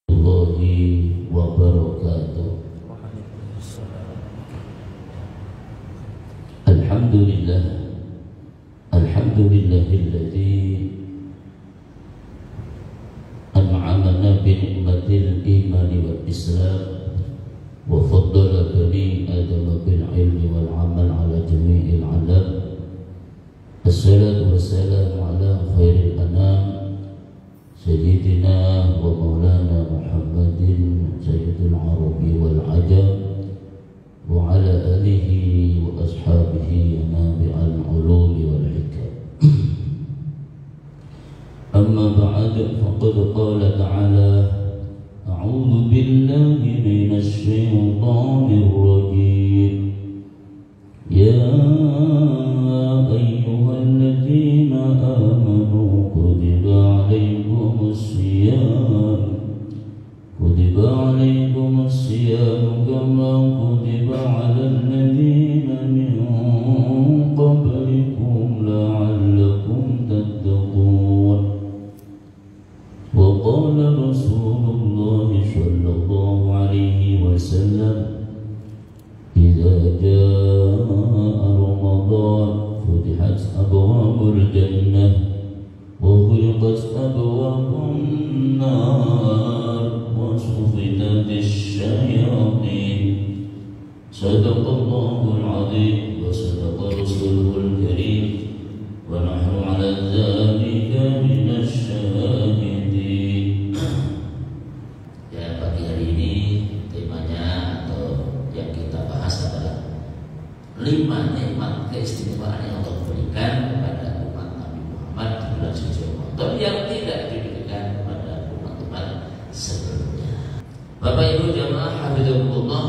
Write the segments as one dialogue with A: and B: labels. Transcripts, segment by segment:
A: warahmatullahi wabarakatuh. Alhamdulillah, alhamdulillahilladzi an'amana bi ni'matil imani wal islam wa faddala bani adama bil ilmi wal amal ala jami'il alam. Assalatu wassalamu ala khairil anam sayyidina wa maulana Muhammadin sayyidil arabi wal ajam wa ala alihi wa ashabihi nabi'al ulumi wal hikam. Amma ba'd, faqad qala ta'ala a'udzu billahi minasy syaithanir rajim. Ya ayyuhalladzina amanu kutiba 'alaikumus siyam kama kutiba 'alal ladzina min qablikum la'allakum tattaqun. Wa qala Rasulullah sallallahu alaihi wasallam, idza jaa Ramadan futihat abwabul jannah wa ghulqat abwabun nar wa sufidatis syayatin. Sadaqallahul azim wa sadaqa rasulul karim wa nahnu ala dzalika minasy syahidin. Ya, pagi hari ini temanya atau yang kita bahas adalah 5 nikmat keistimewaan yang Allah berikan kepada umat Nabi Muhammad di bulan suci Ramadan yang tidak diberikan kepada umat-umat sebelumnya. Bapak Ibu jamaah hafizahumullah,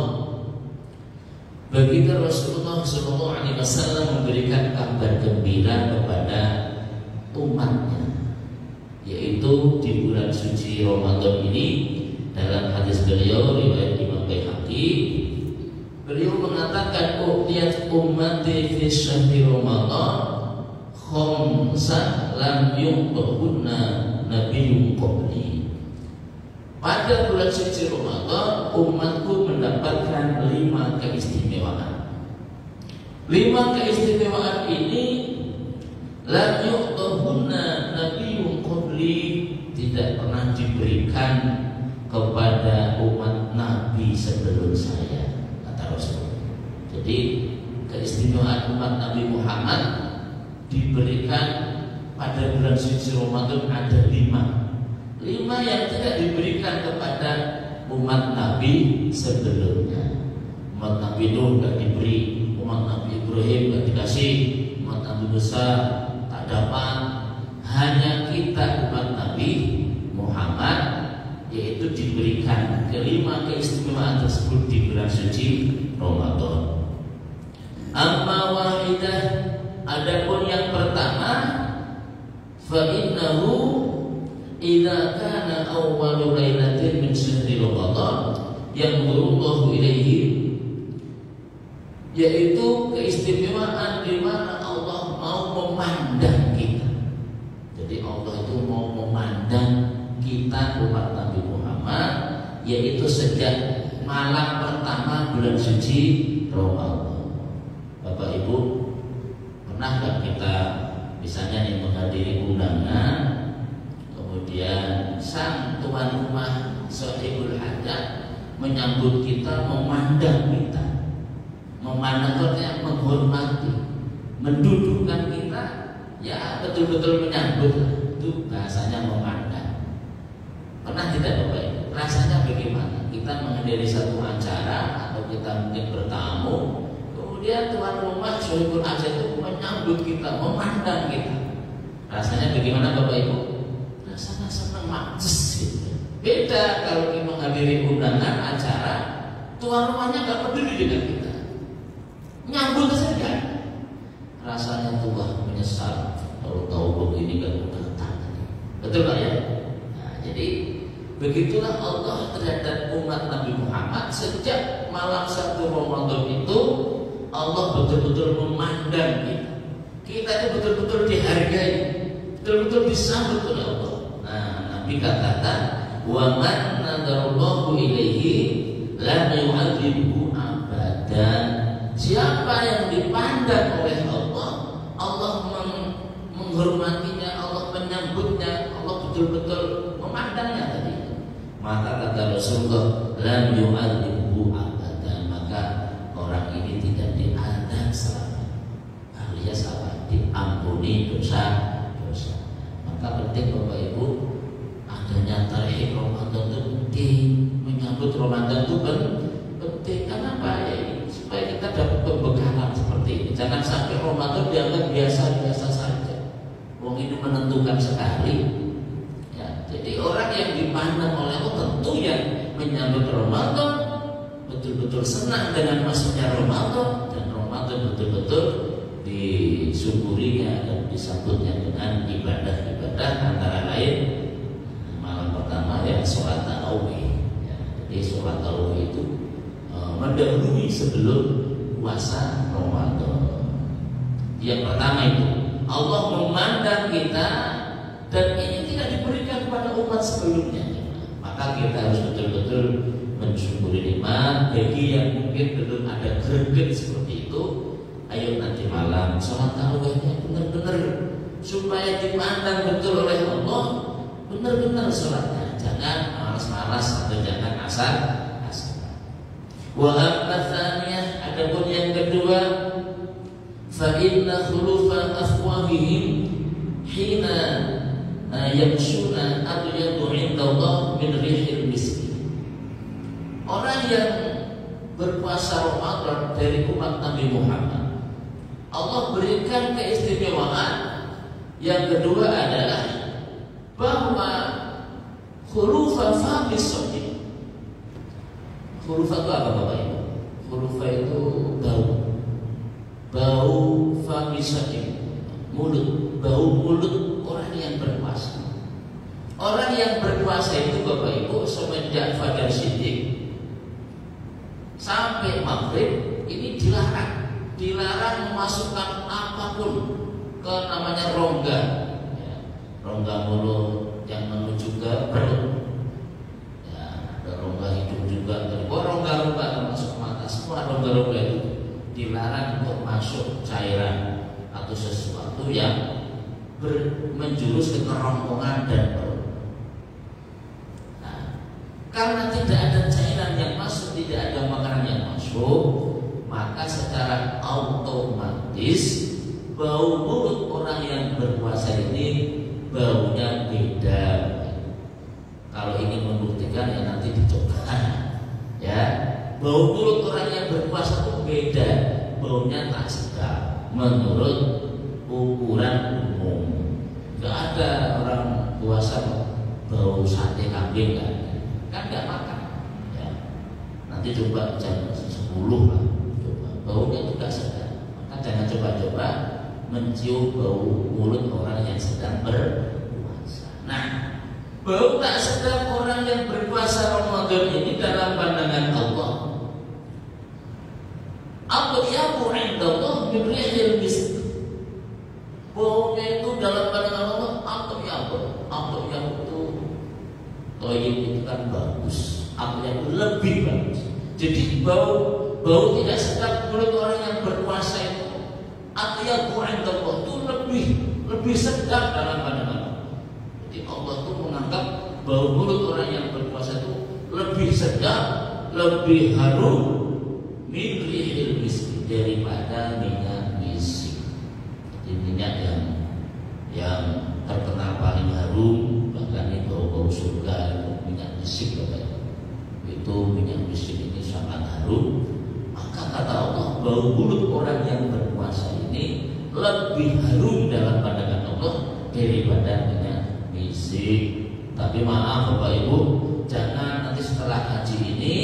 A: baginda Rasulullah sallallahu alaihi wasallam memberikan kabar gembira kepada umatnya, yaitu di bulan suci Ramadan ini. Dalam hadis beliau riwayat Imam Baihaqi, beliau mengatakan, "Uqtiyat ummati fi syahri Ramadan khamsan lam yuqtahunna nabiyyun qabli." Pada bulan suci Ramadan umatku mendapatkan 5 keistimewaan. 5 keistimewaan ini lam yuqtahunna nabiyyun qabli, tidak pernah diberikan kepada umat Nabi sebelum saya, kata Rasul. Jadi keistimewaan umat Nabi Muhammad diberikan pada bulan suci Ramadan ada 5 yang tidak diberikan kepada umat Nabi sebelumnya. Umat Nabi Nuh tidak diberi, umat Nabi Ibrahim tidak dikasih, umat Nabi Musa tak dapat. Hanya kita umat Nabi Muhammad yaitu diberikan kelima keistimewaan tersebut di bulan suci Ramadan. Amma wahidah, adapun yang pertama, fa innahu idza kana awwalu lailatin min syahri Ramadan yanzurullahu ilaihi, yaitu keistimewaan di mana Allah mau memandang kita. Jadi Allah itu mau memandang kita umat Nabi Muhammad, yaitu sejak malam pertama bulan suci Ramadan. Bapak Ibu, pernah nggak kita misalnya nih menghadiri undangan, kemudian sang tuan rumah sahibul hajat menyambut kita, memandang kita, memandangnya, menghormati, mendudukkan kita, ya betul-betul menyambut, itu bahasanya memandang. Pernah tidak Bapak Ibu? Rasanya bagaimana? Kita menghadiri satu acara atau kita mungkin bertamu, kemudian tuan rumah sahibul hajat itu menyambut kita, memandang kita. Rasanya bagaimana Bapak Ibu? Rasanya senang, majes gitu. Beda kalau kita menghadiri undangan acara, tuan rumahnya nggak peduli dengan kita, nyambut saja. Rasanya tua menyesal kalau tahu begini kan datang. Betul Pak ya? Nah, jadi begitulah Allah terhadap umat Nabi Muhammad. Sejak malam 1 Ramadan itu Allah betul-betul memandang kita. Kita itu betul-betul dihargai, betul-betul disambut oleh Allah. Nah, Nabi katakan, wa man anzalallahu ilaihi lam yu'adzibhu abadan. Siapa yang dipandang oleh Allah, Allah menghormatinya, Allah menyambutnya, Allah betul-betul memandangnya tadi. Maka kata Rasulullah, lam yu'adzibhu abadan, maka orang ini tidak diadab selama, alias apa? Diampuni dosa-dosa. Maka penting Bapak Ibu, adanya tarhib Ramadan itu penting, menyambut Ramadan itu penting. Kenapa? Ya, supaya kita dapat pembekalan seperti ini. Jangan sampai Ramadan dianggap biasa-biasa saja. Wong ini menentukan sekali. Ya, jadi orang yang dipandang oleh Allah tentu yang menyambut Ramadan, betul-betul senang dengan masuknya Ramadan, dan Ramadan betul-betul disyukurinya dan disambutnya dengan ibadah-ibadah, antara lain malam pertama ya sholat tarawih. Ya, jadi sholat tarawih itu mendahului sebelum puasa Ramadan. Yang pertama itu Allah memandang kita, dan ini tidak diberikan kepada umat sebelumnya. Maka kita harus betul-betul mensyukuri nikmat. Bagi yang mungkin belum ada greget seperti itu, ayo nanti malam sholat tarawihnya benar-benar supaya dipandang betul oleh Allah, benar-benar sholatnya, jangan malas-malas atau jangan asal-asalan. Wa amma tsaniyah, adapun yang kedua, fa inna khulufa afwahihim hina yamshuna atyadu indallah min rihil miski. Orang yang berpuasa Ramadan dari umat Nabi Muhammad, Allah berikan keistimewaan yang kedua adalah bahwa khurufa famis sahih. Khurufa itu apa Bapak Ibu? Khurufa itu bau famis sahih, mulut, bau mulut orang yang berpuasa. Orang yang berpuasa itu Bapak Ibu semenjak fajar siddiq sampai maghrib ini dilarang memasukkan apapun ke namanya rongga, ya, rongga mulut yang menuju ke perut, ya, ada rongga hidung juga, rongga-rongga termasuk mata, semua rongga-rongga itu dilarang untuk masuk cairan atau sesuatu yang menjurus ke kerongkongan dan perut. Nah, karena tidak ada cairan yang masuk, tidak ada makanan yang masuk, maka secara otomatis bau mulut orang yang berpuasa ini baunya beda. Kalau ingin membuktikan ya nanti dicoba. Ya, bau mulut orang yang berpuasa itu beda, baunya tak sedap menurut ukuran umum. Gak ada orang puasa bau sate kambing kan gak makan. Ya, nanti coba jam 10 lah. Baunya itu gak sedap, maka jangan coba-coba mencium bau mulut orang yang sedang berpuasa. Nah, bau tak sedap orang yang berpuasa Ramadan ini dalam pandangan Allah, atyabu indallah min rihil misk. Baunya itu dalam pandangan Allah atyabu itu toyib itu kan bagus, atyabu lebih bagus. Jadi bau tidak sedap mulut orang yang berpuasa itu atyabu indallah itu lebih sedap dalam pandangan Allah. Jadi Allah itu menganggap bau mulut orang yang berpuasa itu lebih sedap, lebih harum min rihil misk, daripada minyak misik. Jadi minyak yang terkenal paling harum, bahkan ini bau surga, minyak misik itu minyak misik ini sangat harum. Maka kata Allah, bau mulut orang yang berpuasa ini lebih harum dalam pandangan Allah daripada minyak misik. Tapi maaf Bapak Ibu, jangan nanti setelah haji ini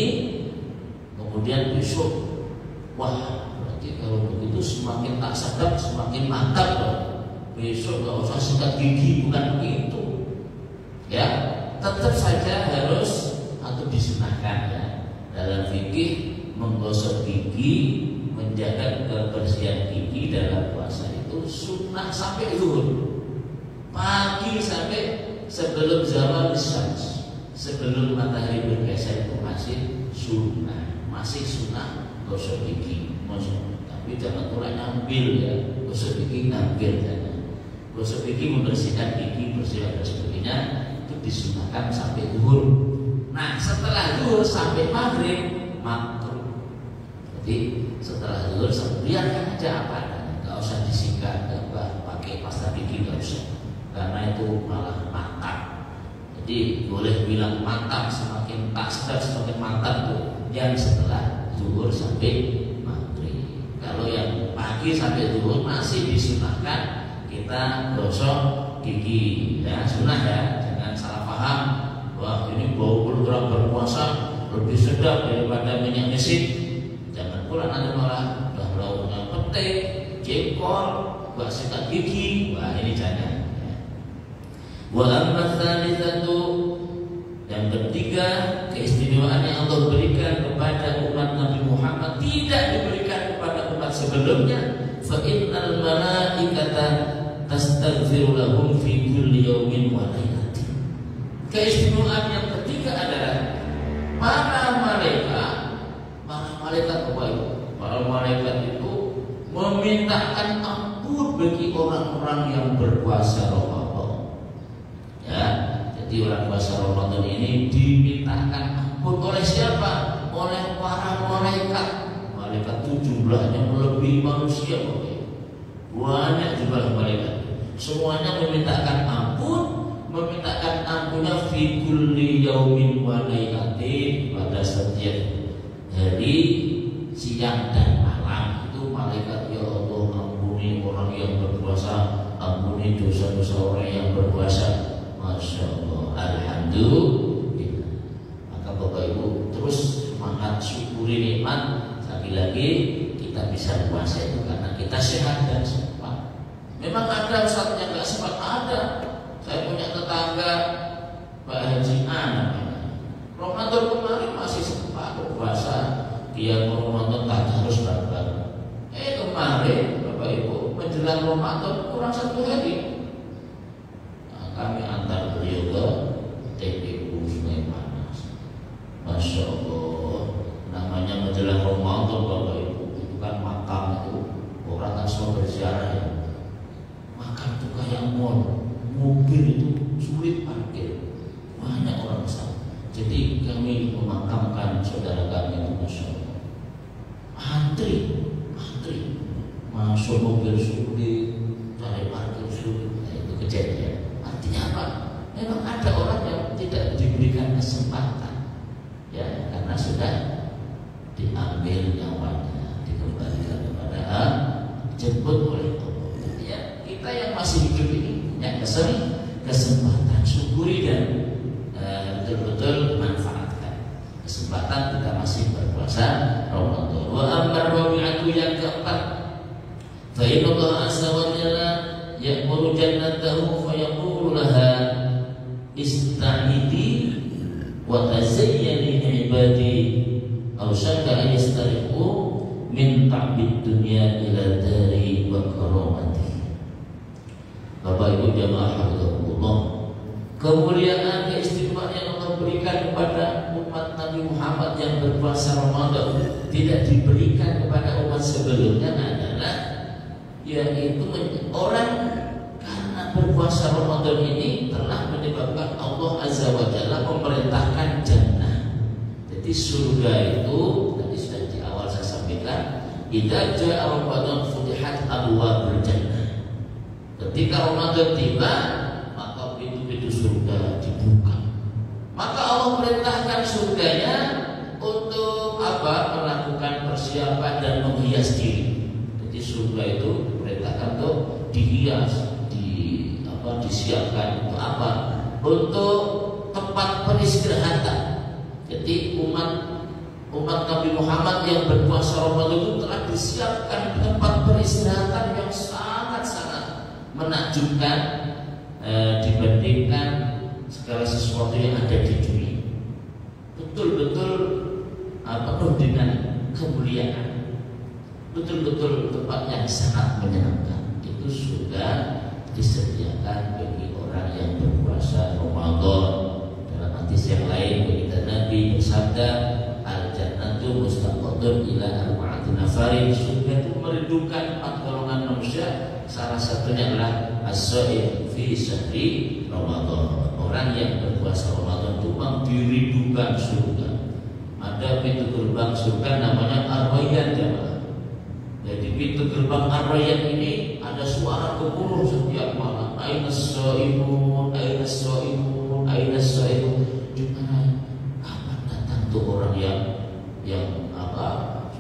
A: kemudian besok, wah berarti kalau begitu semakin tak sedap semakin mantap loh. Besok gak usah sikat gigi, bukan begitu. Ya, tetap saja harus atau disunahkan ya dalam fikih, menggosok gigi, menjaga kebersihan gigi dalam puasa itu sunnah sampai zuhur, pagi sampai sebelum zawal syams. sebelum matahari bergeser itu masih sunnah gosok gigi, tapi jangan kurang ngambil ya, gosok gigi ngambil jangan. Gosok gigi membersihkan gigi, bersihkan dan sebagainya itu disunahkan sampai zuhur. Nah setelah zuhur sampai maghrib makruh. Jadi setelah zuhur biarkan aja apa adanya, nggak usah disikat, nggak pakai pasta gigi, nggak usah, karena itu malah mantap. Jadi boleh bilang mantap, semakin tasdar semakin mantap tuh yang setelah zuhur sampai maghrib. Kalau yang pagi sampai zuhur masih disunahkan kita gosok gigi, ya sunnah ya, jangan salah paham. Wah ini bau orang berpuasa lebih sedap daripada minyak mesin. Jangan pula nanti malah udah lauknya pete, jengkol, buat sikat gigi. Wah ini jangan. Wa amma tsalitsatu, yang ketiga keistimewaan yang Allah berikan kepada umat Nabi Muhammad tidak diberikan kepada umat sebelumnya. Fa innal malaikata tastaghfiru lahum fi kulli yawmin wa lailatin. Keistimewaan yang ketiga adalah para malaikat itu memintakan ampun bagi orang-orang yang berpuasa Ramadan. Ya, jadi orang puasa Ramadan ini dimintakan ampun oleh siapa? Oleh para malaikat. Malaikat itu jumlahnya melebihi manusia, banyak jumlah malaikat. Semuanya memintakan ampun, memintakan ampunnya fi kulli yaumin wa lailatin, pada setiap hari siang dan malam itu malaikat ya Allah ampuni orang yang berpuasa, ampuni dosa-dosa orang yang berpuasa. Masya Allah, alhamdulillah. Maka Bapak Ibu terus semangat syukuri nikmat. Lagi kita bisa puasa itu karena kita sehat dan sempat. Memang ada saat yang nggak sempat, ada. Saya punya tetangga Pak Haji Ramadan kemarin masih sempat berpuasa, dia Ramadan tak harus bareng. Kemarin Bapak Ibu menjelang Ramadan kurang 1 hari, nah, kami antar beliau ke TPU Sungai Panas. Masya Allah, namanya menjelang Ramadan Bapak Ibu, itu kan makam itu orang kan semua berziarah ya. Makam itu kayak mall, mobil itu sulit parkir, banyak orang besar. Jadi kami memakamkan saudara kami itu, Masya Allah, antri, masuk mobil sulit, cari parkir sulit. Nah, itu kejadian. Artinya apa? Memang ada orang yang tidak diberikan kesempatan, ya, karena sudah diambil nyawanya, dikembalikan kepada dijemput oleh Allah. Ya, kita yang masih hidup ini punya kesempatan, syukuri dan betul-betul manfaatkan kesempatan kita masih berpuasa Ramadan. Wa amar rabi'atu, yang keempat, fa inna Allah azza wa jalla ya'muru jannatahu fa yaqulu laha ista'idi wa tazayyani ibadi aw syaka yastariqu min ta'bid dunya ila dari wa karamati. Bapak Ibu jamaah hafizahullah, kemuliaan keistimewaan yang Allah berikan kepada umat Nabi Muhammad yang berpuasa Ramadan tidak diberikan kepada umat sebelumnya adalah yaitu orang karena berpuasa Ramadan ini telah menyebabkan Allah azza wa jalla memerintahkan jannah. Jadi surga itu tadi sudah di awal saya sampaikan, idza jaa Ramadan futihat abwaabul jannah. Ketika Ramadan tiba, maka pintu-pintu surga dibuka. Maka Allah perintahkan surganya untuk apa? Melakukan persiapan dan menghias diri. Jadi surga itu diperintahkan untuk dihias, disiapkan untuk apa? Untuk tempat peristirahatan. Jadi umat Nabi Muhammad yang berpuasa Ramadan itu telah disiapkan tempat peristirahatan yang sangat-sangat menakjubkan dibandingkan segala sesuatu yang ada di dunia. Betul-betul penuh dengan kemuliaan, betul-betul tempat yang sangat menyenangkan. Itu sudah disediakan bagi orang yang berpuasa Ramadan dalam hadis yang lain berita Nabi bersabda, al-jannatu mustaqatun ila arba'ati nafarin. Surga itu merindukan 4 golongan manusia. Salah satunya adalah as-shaim fi syahri Ramadan. Orang yang berpuasa Ramadan itu memang dirindukan surga. Ada pintu gerbang surga namanya Ar-Rayyan, jemaah. Jadi pintu gerbang Ar-Rayyan ini ada suara gemuruh setiap malam. Aina as-shaimun, aina as-shaimun, aina as-shaimun. Dimana kapan datang tuh orang yang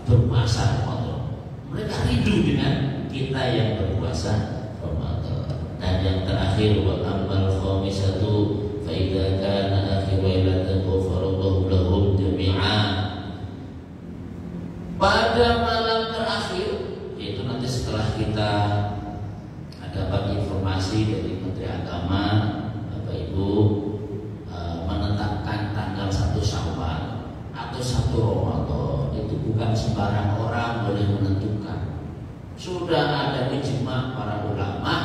A: berpuasa Ramadan? Mereka rindu dengan kita yang berpuasa Ramadan. Dan yang terakhir, wa amal khamisatu fa idza kana akhir lailatin ghafarallahu lahum jami'a. Pada malam terakhir, yaitu nanti setelah kita dapat informasi dari Menteri Agama, Bapak Ibu, menetapkan tanggal 1 Syawal atau 1 Ramadan, itu bukan sembarang orang boleh menentukan. Sudah ada ijma para ulama,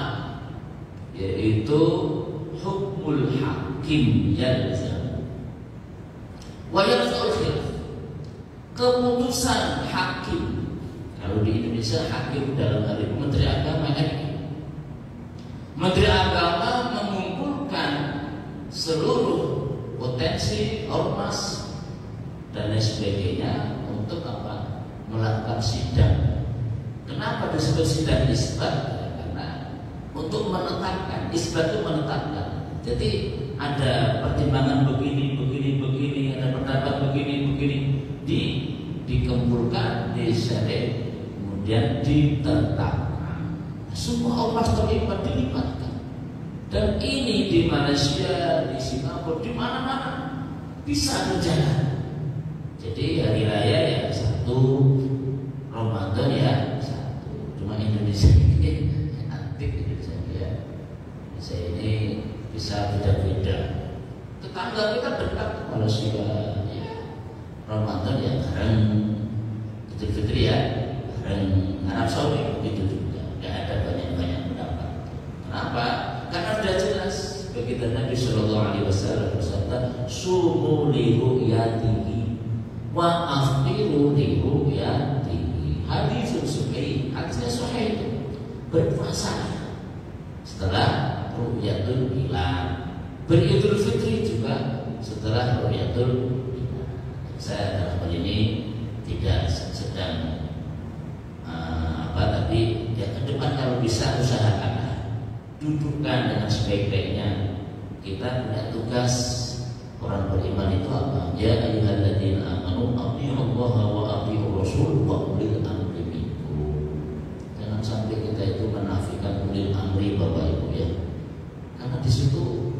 A: yaitu hukmul hakim yalzam wa yarfa'ul khilaf. Keputusan hakim, kalau di Indonesia hakim dalam hal ini Menteri Agama kan, Menteri Agama mengumpulkan seluruh potensi ormas dan lain sebagainya untuk apa? Melakukan sidang. Kenapa disebut sidang isbat? Karena untuk menetapkan, isbat itu menetapkan. Jadi ada pertimbangan begini, ada pendapat begini, dikumpulkan, disadari, kemudian ditetapkan. Semua ormas terlibat, dilibatkan. Dan ini di Malaysia, di Singapura, di mana-mana bisa berjalan. Jadi hari raya ya 1, Ramadan ya 1. Cuma Indonesia ini antik, Indonesia ya. Indonesia ini bisa beda-beda. Tetangga kita dekat Malaysia ya. Ramadan ya bareng, Idul Fitri ya bareng, Arab Saudi begitu juga. Tidak ada banyak-banyak pendapat. Kenapa? Karena sudah jelas begitu Nabi Shallallahu Alaihi Wasallam bersabda, sumu li ru'yatihi wa aftiru li ru'yatihi. Hadis sahih, hadisnya sahih itu. Berpuasa setelah ru'yatul hilal, beridul fitri juga setelah ru'yatul hilal. Saya dalam hal ini tidak sedang tapi ya ke depan kalau bisa usahakan dudukkan dengan sebaik-baiknya. Kita punya tugas, orang beriman itu apa? Ya ayyuhalladzina amanu athi'ullaha wa athi'ur rasul wa ulil amri minkum. Jangan sampai kita itu menafikan ulil amri, Bapak Ibu ya. Karena di situ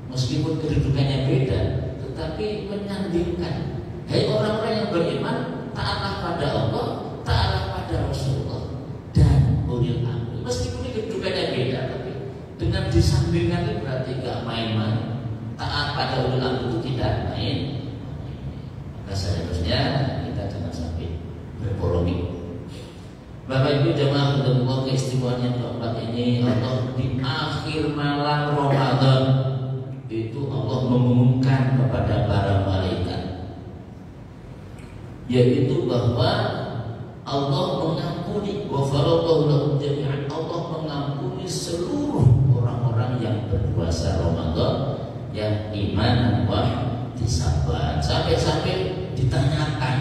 A: meskipun kedudukannya beda, tetapi menyandingkan. Hai orang-orang yang beriman, taatlah pada Allah, taatlah pada Rasulullah dan ulil amri. Meskipun kedudukannya beda, tapi dengan disandingkan itu berarti gak main-main. Taat pada ulil amri itu tidak main. Maka seharusnya kita jangan sampai berpolemik. Bapak Ibu jemaah Allah, keistimewaan yang keempat ini, Allah di akhir malam Ramadan itu Allah mengumumkan kepada para malaikat, yaitu bahwa Allah mengampuni, ghafarallahu lahum jami'an, Allah mengampuni seluruh orang-orang yang berpuasa Ramadan yang iman wa ihtisaban. Sampai-sampai ditanyakan,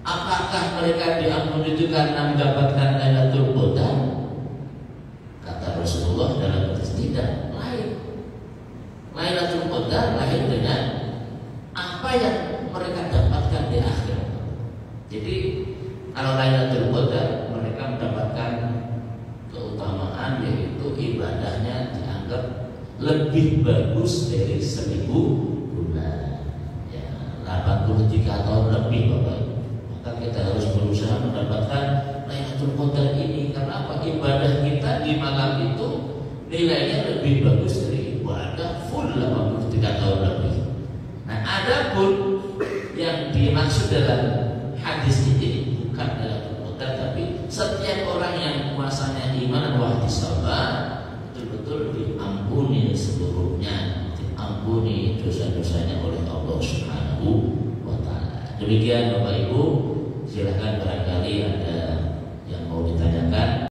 A: apakah mereka diampuni itu karena mendapatkan Lailatul Qadar? Kata Rasulullah dalam hadis tidak, lain. Lailatul Qadar lahir dengan apa yang mereka dapatkan di akhir. Jadi kalau Lailatul Qadar mereka mendapatkan keutamaan, yaitu ibadahnya dianggap lebih bagus dari 1000 bulan ya, 83 tahun lebih Bapak. Maka kita harus berusaha mendapatkan Lailatul Qadar ini. Karena apa? Ibadah kita di malam itu nilainya lebih bagus dari ibadah full 83 tahun lebih. Nah, adapun yang dimaksud dalam hadis ini bukan Lailatul Qadar, tapi setiap orang yang puasanya iman wa ihtisaban betul-betul diampuni seluruhnya, diampuni dosa-dosanya Demikian Bapak Ibu,